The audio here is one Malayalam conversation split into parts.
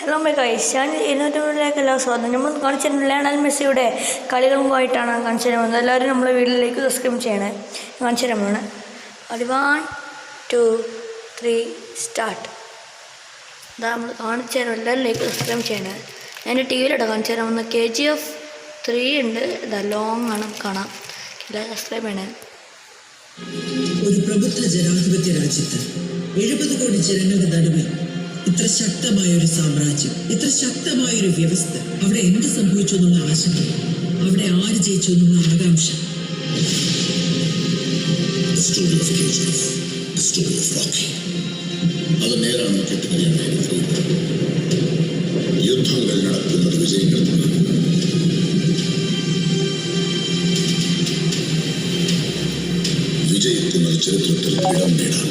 ഹലോ മൈ ഗൈസ്, ഞാൻ എല്ലാ സ്വാഗതം. നമ്മൾ കാണിച്ചിരുന്ന ലയണൽ മെസ്സിയുടെ കളികളുമായിട്ടാണ് കാണിച്ചു തരുന്നത്. എല്ലാവരും നമ്മളെ വീട്ടിലേക്ക് സബ്സ്ക്രൈബ് ചെയ്യണേ. കാണിച്ചു തരുമ്പോൾ അത് 1 2 3 സ്റ്റാർട്ട്. അതാ നമ്മൾ കാണിച്ചു തരും. എല്ലാവരിലേക്ക് സബ്സ്ക്രൈബ് ചെയ്യണേ. ഞാൻ TV-ലിടെ കാണിച്ചു തരാൻ വന്ന KGF 3 ഉണ്ട്. ഇതാ ലോങ് ആണ്, കാണാം. എല്ലാവരും സബ്സ്ക്രൈബ് ചെയ്യണേ. ഒരു പ്രബുദ്ധ ജനാധിപത്യ രാജ്യത്ത് 70 കോടി ജനങ്ങളുടെ നടുവിൽ ഇത്ര ശക്തമായൊരു സാമ്രാജ്യം, ഇത്ര ശക്തമായൊരു വ്യവസ്ഥ, അവിടെ എന്ത് സംഭവിച്ചു എന്നുള്ള ആശങ്ക, അവിടെ ആര് ജയിച്ചു എന്നുള്ള ആകാംക്ഷ. അത് നേരാണ് കേട്ടുകഴിയാൻ. യുദ്ധങ്ങൾ നടക്കുന്നത് വിജയങ്ങൾക്കാണ്. വിജയിക്കുന്ന ചരിത്രത്തിൽ ഇടം നേടാം.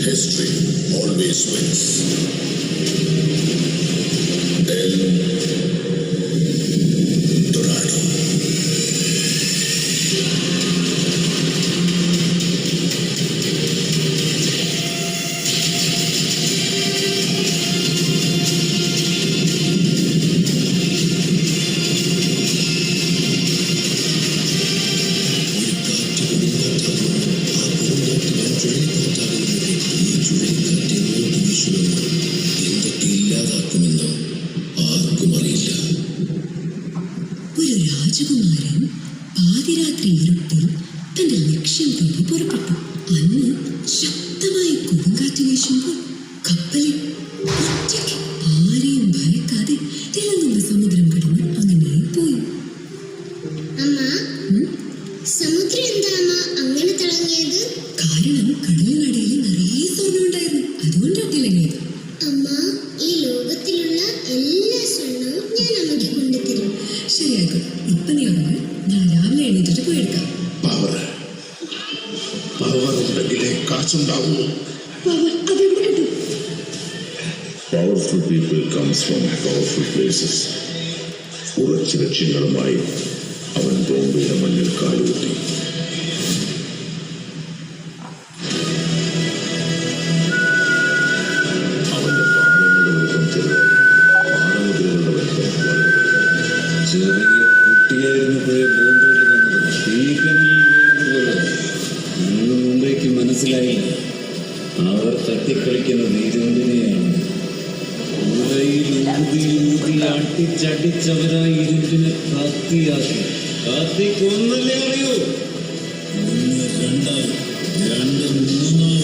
History always wins. El Dorado. ഒരു രാജകുമാരൻ പാതിരാത്രി ഇരുട്ടിൽ തന്റെ ലക്ഷ്യം തേടി പുറപ്പെട്ടു. അന്ന് ശക്തമായ കൊടുങ്കാറ്റ് വീശുമ്പോൾ കപ്പലിൽ ഒറ്റയ്ക്ക് ആരെയും ഭയക്കാതെ തിളങ്ങുന്ന സമുദ്രം കടന്ന് അങ്ങനെ പോയി. സമുദ്രം എന്താ അങ്ങനെ തിളങ്ങിയത്? കാരണം കടലിനടിയിൽ നിറയെ സ്വർണ്ണം ഉണ്ടായിരുന്നു, അതുകൊണ്ടാണ് തിളങ്ങിയത്. അമ്മ, ഈ ലോകത്തിലുള്ള എല്ലാ സ്വർണവും ഞാൻ അമ്മയ്ക്ക് കൊണ്ടുതരും. ശരിയായിക്കോട്ടെ, ഇപ്പൊ നീ ഉറങ്ങ്. ഞാൻ രാവിലെ എണീറ്റിട്ട് പോയെടുക്കാം. പവർ ഉണ്ടെങ്കിലേ കാശുണ്ടാവൂ. അതെവിടെ കിട്ടും? Powerful people comes from powerful places. ഉറച്ച ലക്ഷ്യങ്ങളുമായി അവൻ ബോംബെയുടെ മണ്ണിൽ കാലുകുത്തി. അവന്റെ പാദങ്ങളുടെ വലിപ്പം ചെറുതായി, പാദമുദ്രകളുടെ വലിപ്പം വളരെ. ചെറിയ കുട്ടിയായിരുന്നപ്പോഴേ ബോംബെയിൽ വന്നത് ഭീകരനിൽ വീണതുപോലെ. ഇന്ന് മുംബൈക്ക് മനസ്സിലായില്ല അവർ തട്ടിക്കളിക്കുന്നത് ഇരുമ്പിനെയാണ്. ഊതി അടിച്ചടിച്ചവരായി ഇരുമ്പിനെ കത്തിയാക്കി. കത്തി കൊന്നല്ലേ അറിയൂ. 1 2 2 3